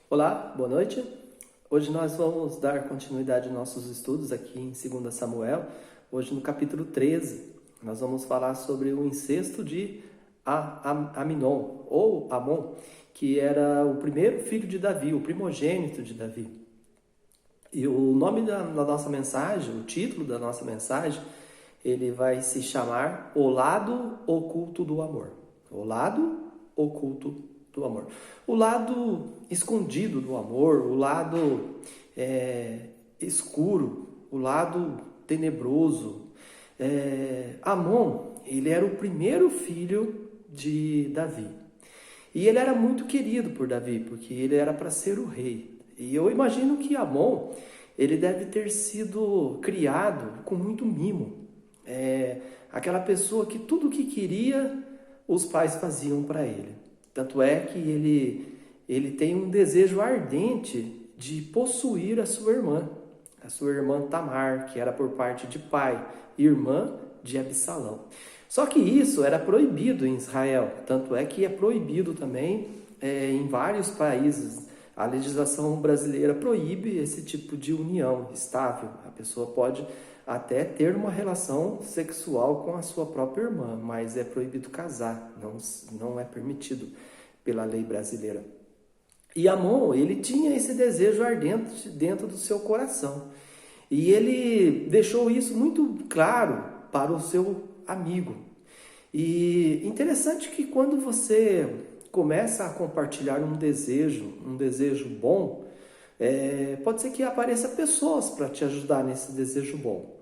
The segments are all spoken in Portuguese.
Olá, boa noite. Hoje nós vamos dar continuidade aos nossos estudos aqui em 2 Samuel. Hoje no capítulo 13, nós vamos falar sobre o incesto de Aminon, ou Amon, que era o primeiro filho de Davi, o primogênito de Davi. E o nome da nossa mensagem, o título da nossa mensagem, ele vai se chamar O Lado Oculto do Amor. O Lado Oculto do Amor. O lado escondido do amor, o lado escuro, o lado tenebroso. Amon, ele era o primeiro filho de Davi. E ele era muito querido por Davi, porque ele era para ser o rei. E eu imagino que Amon, ele deve ter sido criado com muito mimo. Aquela pessoa que tudo o que queria, os pais faziam para ele. Tanto é que ele tem um desejo ardente de possuir a sua irmã Tamar, que era por parte de pai, irmã de Absalão. Só que isso era proibido em Israel, tanto é que é proibido também em vários países. A legislação brasileira proíbe esse tipo de união estável. A pessoa pode até ter uma relação sexual com a sua própria irmã, mas é proibido casar, não é permitido pela lei brasileira. E Amon, ele tinha esse desejo ardente dentro do seu coração. E ele deixou isso muito claro para o seu amigo. E interessante que quando você começa a compartilhar um desejo bom, pode ser que apareça pessoas para te ajudar nesse desejo bom.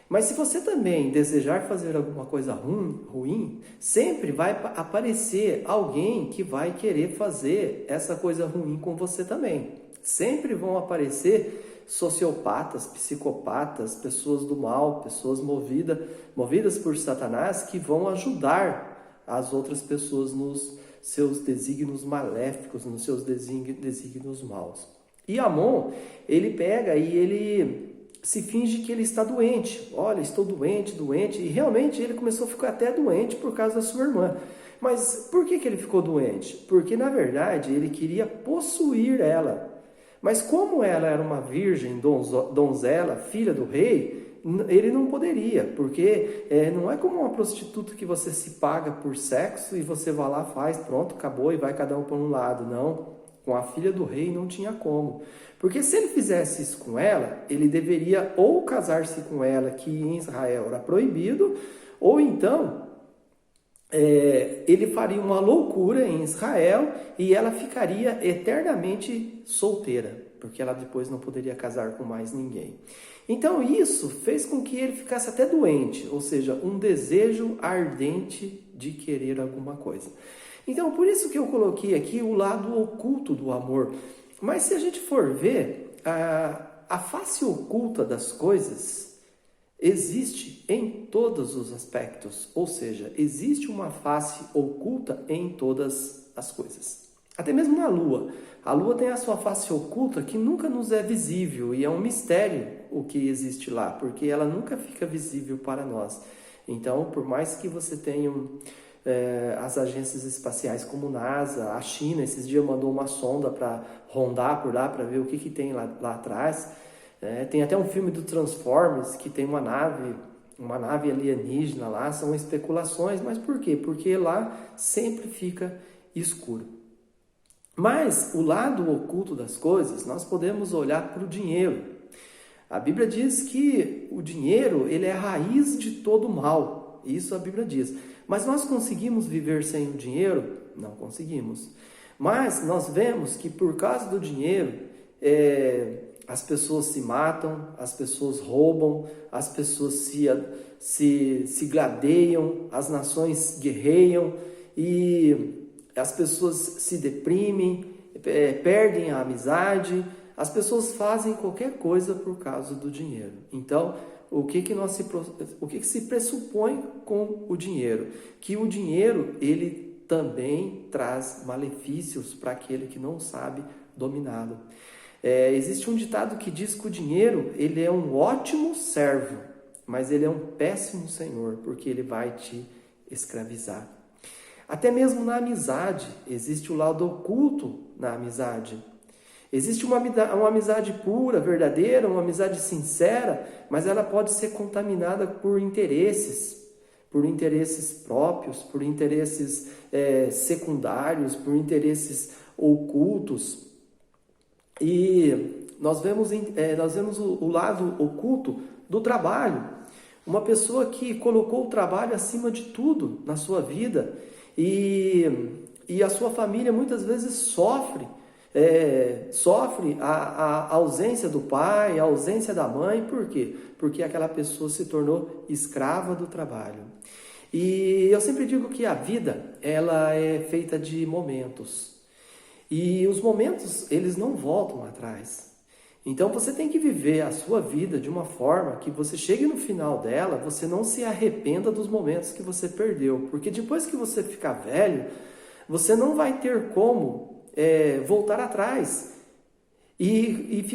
Mas se você também desejar fazer alguma coisa ruim, sempre vai aparecer alguém que vai querer fazer essa coisa ruim com você também. Sempre vão aparecer sociopatas, psicopatas, pessoas do mal, pessoas movidas por Satanás, que vão ajudar as outras pessoas nos seus desígnios maléficos, nos seus desígnios maus. E Amon, ele pega e ele se finge que ele está doente. Olha, estou doente. E realmente ele começou a ficar até doente por causa da sua irmã. Mas por que ele ficou doente? Porque, na verdade, ele queria possuir ela. Mas como ela era uma virgem, donzela, filha do rei, ele não poderia. Porque não é como uma prostituta que você se paga por sexo e você vai lá, faz, pronto, acabou e vai cada um para um lado. Não. Com a filha do rei não tinha como. Porque se ele fizesse isso com ela, ele deveria ou casar-se com ela, que em Israel era proibido, ou então ele faria uma loucura em Israel e ela ficaria eternamente solteira, porque ela depois não poderia casar com mais ninguém. Então isso fez com que ele ficasse até doente, ou seja, um desejo ardente de querer alguma coisa. Então, por isso que eu coloquei aqui o lado oculto do amor. Mas se a gente for ver, a face oculta das coisas existe em todos os aspectos. Ou seja, existe uma face oculta em todas as coisas. Até mesmo na Lua. A Lua tem a sua face oculta que nunca nos é visível. E é um mistério o que existe lá, porque ela nunca fica visível para nós. Então, por mais que você tenha as agências espaciais como NASA, a China, esses dias mandou uma sonda para rondar por lá, para ver o que tem lá atrás. Tem até um filme do Transformers que tem uma nave alienígena lá, são especulações, mas por quê? Porque lá sempre fica escuro. Mas o lado oculto das coisas, nós podemos olhar para o dinheiro. A Bíblia diz que o dinheiro, ele é a raiz de todo mal. Isso a Bíblia diz. Mas nós conseguimos viver sem o dinheiro? Não conseguimos. Mas nós vemos que por causa do dinheiro, as pessoas se matam, as pessoas roubam, as pessoas se gladeiam, as nações guerreiam e as pessoas se deprimem, perdem a amizade, as pessoas fazem qualquer coisa por causa do dinheiro. Então, o que se pressupõe com o dinheiro? Que o dinheiro, ele também traz malefícios para aquele que não sabe dominá-lo. Existe um ditado que diz que o dinheiro, ele é um ótimo servo, mas ele é um péssimo senhor, porque ele vai te escravizar. Até mesmo na amizade, existe o lado oculto na amizade. Existe uma amizade pura, verdadeira, uma amizade sincera, mas ela pode ser contaminada por interesses próprios, por interesses secundários, por interesses ocultos. E nós vemos o lado oculto do trabalho. Uma pessoa que colocou o trabalho acima de tudo na sua vida e a sua família muitas vezes sofre a ausência do pai, a ausência da mãe. Por quê? Porque aquela pessoa se tornou escrava do trabalho. E eu sempre digo que a vida, ela é feita de momentos. E os momentos, eles não voltam atrás. Então você tem que viver a sua vida de uma forma que você chegue no final dela, você não se arrependa dos momentos que você perdeu. Porque depois que você ficar velho, você não vai ter como voltar atrás. E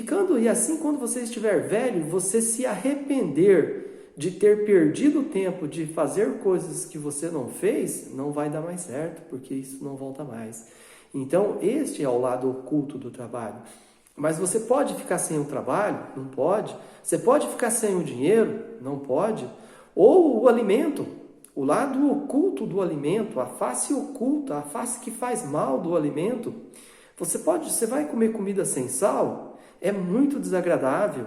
assim, quando você estiver velho, você se arrepender de ter perdido o tempo de fazer coisas que você não fez, não vai dar mais certo, porque isso não volta mais. Então, este é o lado oculto do trabalho. Mas você pode ficar sem o trabalho? Não pode. Você pode ficar sem o dinheiro? Não pode. Ou o alimento, o lado oculto do alimento, a face oculta, a face que faz mal do alimento. Você vai comer comida sem sal? É muito desagradável,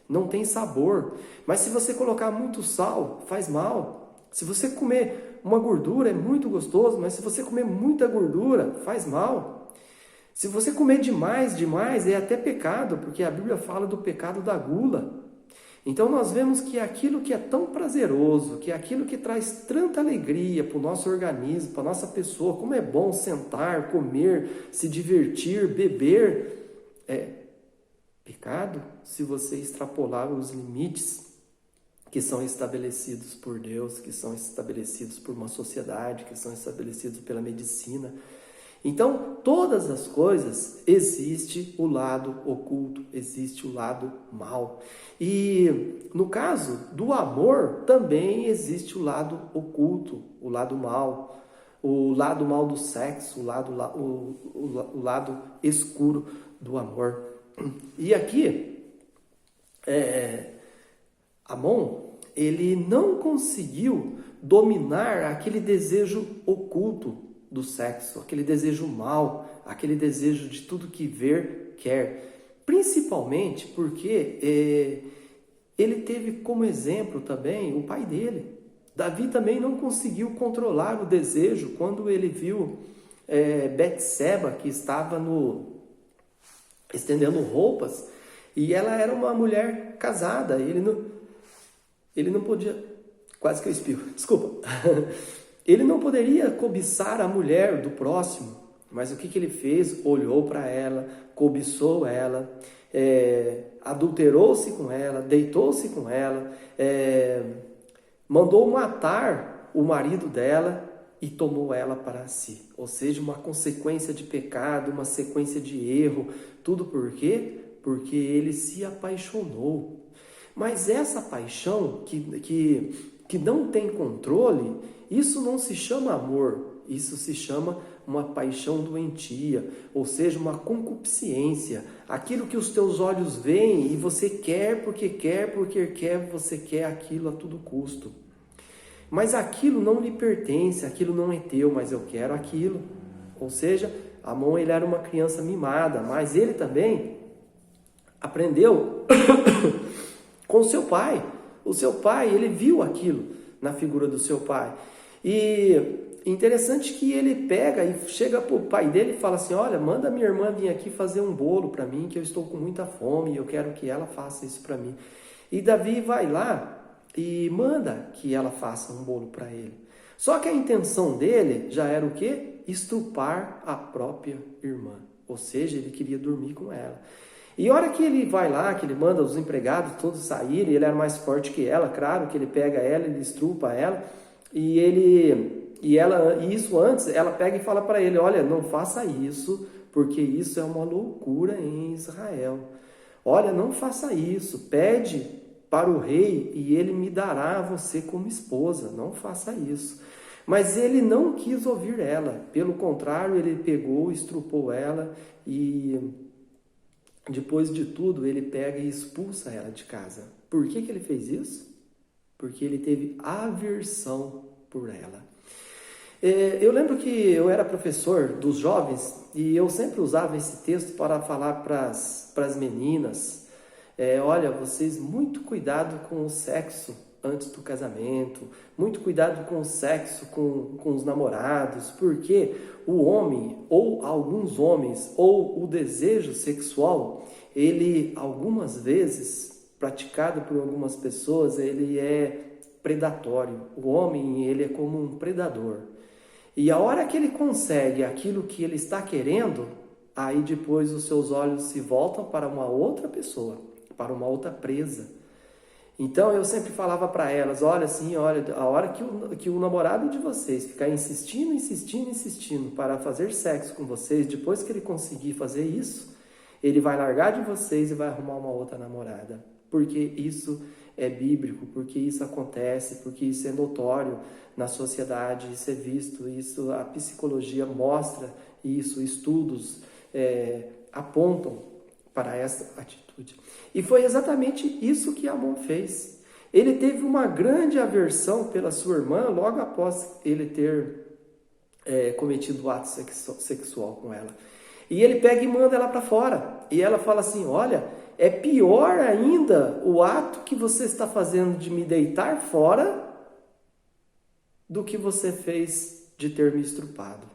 não tem sabor. Mas se você colocar muito sal, faz mal. Se você comer uma gordura, é muito gostoso, mas se você comer muita gordura, faz mal. Se você comer demais, é até pecado, porque a Bíblia fala do pecado da gula. Então nós vemos que aquilo que é tão prazeroso, que é aquilo que traz tanta alegria para o nosso organismo, para a nossa pessoa, como é bom sentar, comer, se divertir, beber, é pecado se você extrapolar os limites que são estabelecidos por Deus, que são estabelecidos por uma sociedade, que são estabelecidos pela medicina. Então, todas as coisas, existe o lado oculto, existe o lado mal. E no caso do amor, também existe o lado oculto, o lado mal. O lado mal do sexo, o lado escuro do amor. E aqui, Amon, ele não conseguiu dominar aquele desejo oculto do sexo, aquele desejo mal, aquele desejo de tudo que ver quer, principalmente porque ele teve como exemplo também o pai dele. Davi também não conseguiu controlar o desejo quando ele viu Betseba, que estava estendendo roupas, e ela era uma mulher casada. Ele não podia, quase que eu espirro, desculpa. Ele não poderia cobiçar a mulher do próximo, mas o que ele fez? Olhou para ela, cobiçou ela, adulterou-se com ela, deitou-se com ela, mandou matar o marido dela e tomou ela para si. Ou seja, uma consequência de pecado, uma sequência de erro. Tudo por quê? Porque ele se apaixonou. Mas essa paixão que não tem controle, isso não se chama amor, isso se chama uma paixão doentia, ou seja, uma concupiscência. Aquilo que os teus olhos veem e você quer, você quer aquilo a todo custo. Mas aquilo não lhe pertence, aquilo não é teu, mas eu quero aquilo. Ou seja, Amon, ele era uma criança mimada, mas ele também aprendeu com o seu pai. O seu pai, ele viu aquilo na figura do seu pai. E interessante que ele pega e chega para o pai dele e fala assim: olha, manda minha irmã vir aqui fazer um bolo para mim, que eu estou com muita fome e eu quero que ela faça isso para mim. E Davi vai lá e manda que ela faça um bolo para ele. Só que a intenção dele já era o quê? Estrupar a própria irmã. Ou seja, ele queria dormir com ela. E a hora que ele vai lá, que ele manda os empregados todos saírem, ele era mais forte que ela, claro, que ele pega ela, ele estrupa ela, e isso antes, ela pega e fala para ele: olha, não faça isso, porque isso é uma loucura em Israel. Olha, não faça isso, pede para o rei e ele me dará a você como esposa, não faça isso. Mas ele não quis ouvir ela, pelo contrário, ele pegou, estrupou ela e depois de tudo, ele pega e expulsa ela de casa. Por que ele fez isso? Porque ele teve aversão por ela. Eu lembro que eu era professor dos jovens e eu sempre usava esse texto para falar para as meninas: olha, vocês, muito cuidado com o sexo antes do casamento, muito cuidado com o sexo com os namorados, porque o homem, ou alguns homens, ou o desejo sexual, ele, algumas vezes, praticado por algumas pessoas, ele é predatório. O homem, ele é como um predador. E a hora que ele consegue aquilo que ele está querendo, aí depois os seus olhos se voltam para uma outra pessoa, para uma outra presa. Então eu sempre falava para elas: olha, assim, olha, a hora que o namorado de vocês ficar insistindo para fazer sexo com vocês, depois que ele conseguir fazer isso, ele vai largar de vocês e vai arrumar uma outra namorada. Porque isso é bíblico, porque isso acontece, porque isso é notório na sociedade, isso é visto, isso a psicologia mostra isso, estudos apontam para essa atitude. E foi exatamente isso que Amon fez. Ele teve uma grande aversão pela sua irmã logo após ele ter cometido o ato sexual com ela. E ele pega e manda ela para fora. E ela fala assim: olha, é pior ainda o ato que você está fazendo de me deitar fora do que você fez de ter me estrupado.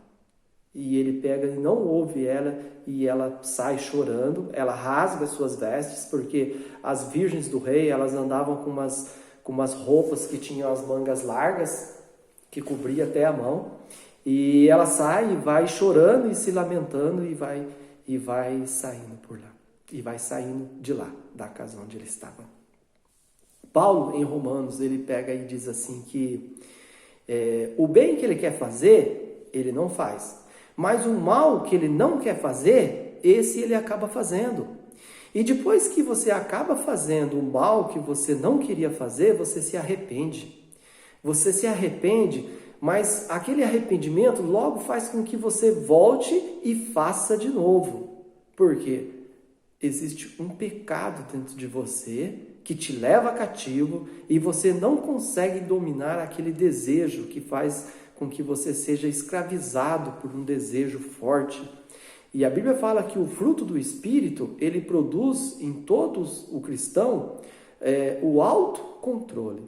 E ele pega e não ouve ela, e ela sai chorando, ela rasga suas vestes, porque as virgens do rei, elas andavam com umas roupas que tinham as mangas largas, que cobria até a mão, e ela sai e vai chorando e se lamentando e vai saindo por lá, e vai saindo de lá, da casa onde ele estava. Paulo, em Romanos, ele pega e diz assim que o bem que ele quer fazer, ele não faz. Mas o mal que ele não quer fazer, esse ele acaba fazendo. E depois que você acaba fazendo o mal que você não queria fazer, você se arrepende. Você se arrepende, mas aquele arrependimento logo faz com que você volte e faça de novo. Por quê? Existe um pecado dentro de você que te leva cativo e você não consegue dominar aquele desejo que faz com que você seja escravizado por um desejo forte. E a Bíblia fala que o fruto do Espírito, ele produz em todos o cristão o autocontrole.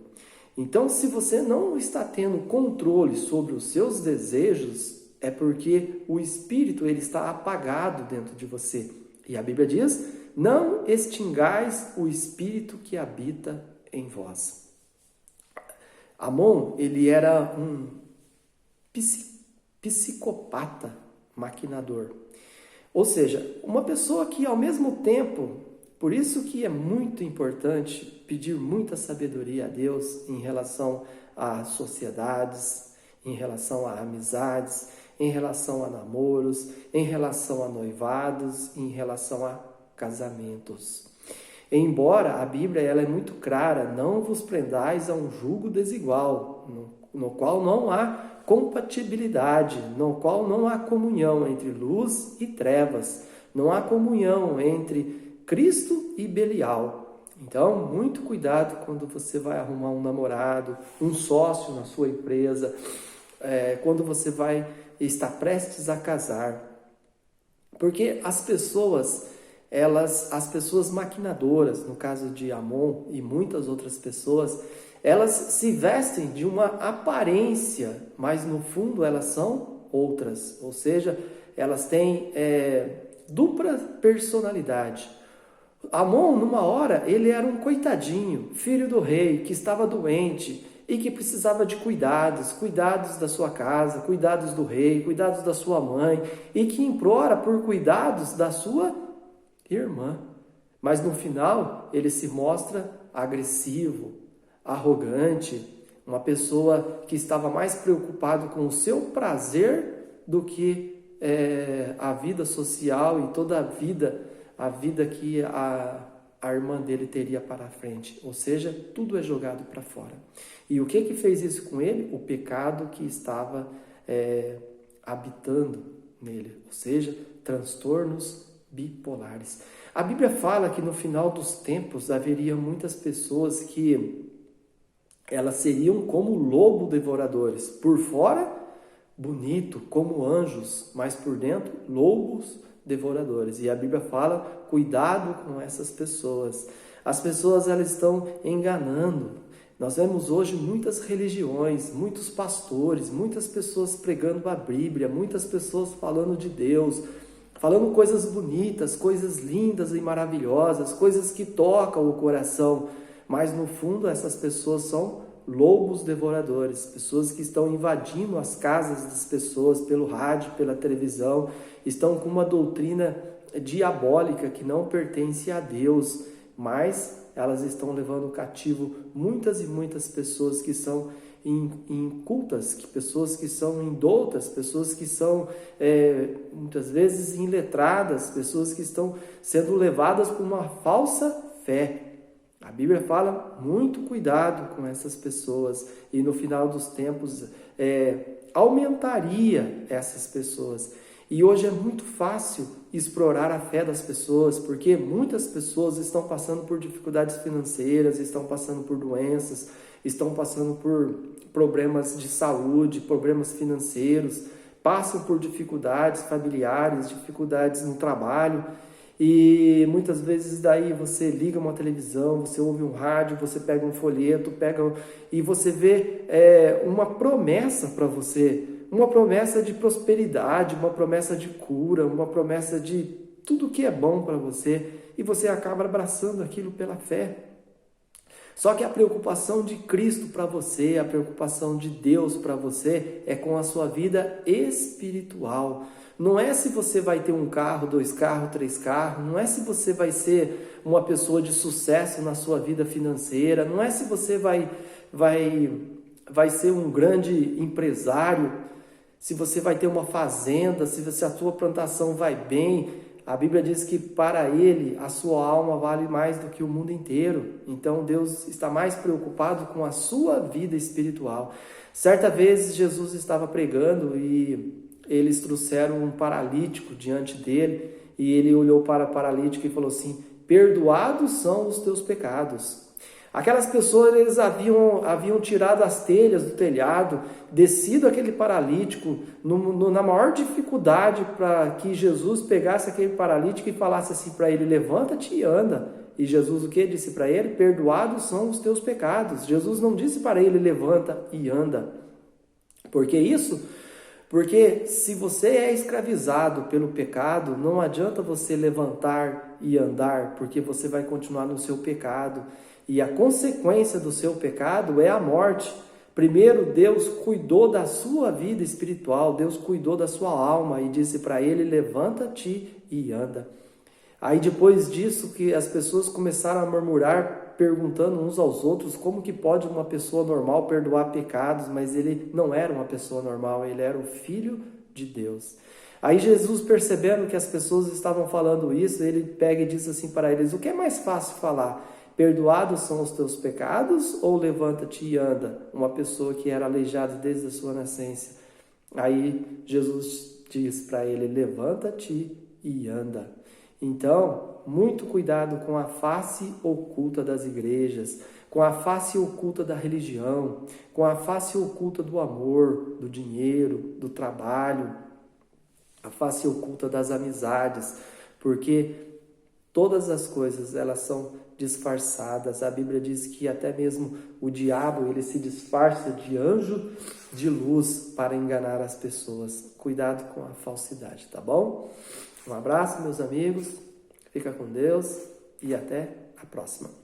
Então, se você não está tendo controle sobre os seus desejos, é porque o Espírito ele está apagado dentro de você. E a Bíblia diz: não extingais o Espírito que habita em vós. Amon, ele era um psicopata maquinador. Ou seja, uma pessoa que ao mesmo tempo, por isso que é muito importante pedir muita sabedoria a Deus em relação a sociedades, em relação a amizades, em relação a namoros, em relação a noivados, em relação a casamentos. Embora a Bíblia ela é muito clara: não vos prendais a um jugo desigual, no qual não há compatibilidade, no qual não há comunhão entre luz e trevas, não há comunhão entre Cristo e Belial. Então, muito cuidado quando você vai arrumar um namorado, um sócio na sua empresa, quando você vai estar prestes a casar. Porque as pessoas maquinadoras, no caso de Amon e muitas outras pessoas, elas se vestem de uma aparência, mas no fundo elas são outras. Ou seja, elas têm dupla personalidade. Amon, numa hora, ele era um coitadinho, filho do rei, que estava doente e que precisava de cuidados da sua casa, cuidados do rei, cuidados da sua mãe, e que implora por cuidados da sua irmã. Mas no final, ele se mostra agressivo, arrogante, uma pessoa que estava mais preocupado com o seu prazer do que a vida social e toda a vida que a irmã dele teria para a frente. Ou seja, tudo é jogado para fora. E o que fez isso com ele? O pecado que estava habitando nele. Ou seja, transtornos bipolares. A Bíblia fala que no final dos tempos haveria muitas pessoas que elas seriam como lobo devoradores. Por fora, bonito, como anjos, mas por dentro, lobos devoradores. E a Bíblia fala, cuidado com essas pessoas. As pessoas, elas estão enganando. Nós vemos hoje muitas religiões, muitos pastores, muitas pessoas pregando a Bíblia, muitas pessoas falando de Deus, falando coisas bonitas, coisas lindas e maravilhosas, coisas que tocam o coração. Mas no fundo essas pessoas são lobos devoradores, pessoas que estão invadindo as casas das pessoas pelo rádio, pela televisão, estão com uma doutrina diabólica que não pertence a Deus, mas elas estão levando cativo muitas e muitas pessoas que são incultas, pessoas que são indoutas, pessoas que são muitas vezes iletradas, pessoas que estão sendo levadas por uma falsa fé. A Bíblia fala muito cuidado com essas pessoas e no final dos tempos aumentaria essas pessoas. E hoje é muito fácil explorar a fé das pessoas, porque muitas pessoas estão passando por dificuldades financeiras, estão passando por doenças, estão passando por problemas de saúde, problemas financeiros, passam por dificuldades familiares, dificuldades no trabalho. E muitas vezes daí você liga uma televisão, você ouve um rádio, você pega um folheto, e você vê uma promessa para você, uma promessa de prosperidade, uma promessa de cura, uma promessa de tudo que é bom para você, e você acaba abraçando aquilo pela fé. Só que a preocupação de Cristo para você, a preocupação de Deus para você é com a sua vida espiritual. Não é se você vai ter um carro, 2 carros, 3 carros, não é se você vai ser uma pessoa de sucesso na sua vida financeira, não é se você vai ser um grande empresário, se você vai ter uma fazenda, se a sua plantação vai bem. A Bíblia diz que para Ele a sua alma vale mais do que o mundo inteiro. Então Deus está mais preocupado com a sua vida espiritual. Certa vez Jesus estava pregando e eles trouxeram um paralítico diante dele e ele olhou para o paralítico e falou assim: perdoados são os teus pecados. Aquelas pessoas, eles haviam tirado as telhas do telhado, descido aquele paralítico na maior dificuldade para que Jesus pegasse aquele paralítico e falasse assim para ele: levanta-te e anda. E Jesus o que disse para ele? Perdoados são os teus pecados. Jesus não disse para ele: levanta e anda. Por que isso? Porque se você é escravizado pelo pecado, não adianta você levantar e andar, porque você vai continuar no seu pecado. E a consequência do seu pecado é a morte. Primeiro, Deus cuidou da sua vida espiritual, Deus cuidou da sua alma e disse para ele: levanta-te e anda. Aí depois disso que as pessoas começaram a murmurar, perguntando uns aos outros como que pode uma pessoa normal perdoar pecados, mas ele não era uma pessoa normal, ele era o Filho de Deus. Aí Jesus, percebendo que as pessoas estavam falando isso, ele pega e diz assim para eles: o que é mais fácil falar? Perdoados são os teus pecados ou levanta-te e anda? Uma pessoa que era aleijada desde a sua nascença. Aí Jesus diz para ele: levanta-te e anda. Então, muito cuidado com a face oculta das igrejas, com a face oculta da religião, com a face oculta do amor, do dinheiro, do trabalho, a face oculta das amizades, porque todas as coisas, elas são disfarçadas. A Bíblia diz que até mesmo o diabo, ele se disfarça de anjo de luz para enganar as pessoas. Cuidado com a falsidade, tá bom? Um abraço, meus amigos, fica com Deus e até a próxima.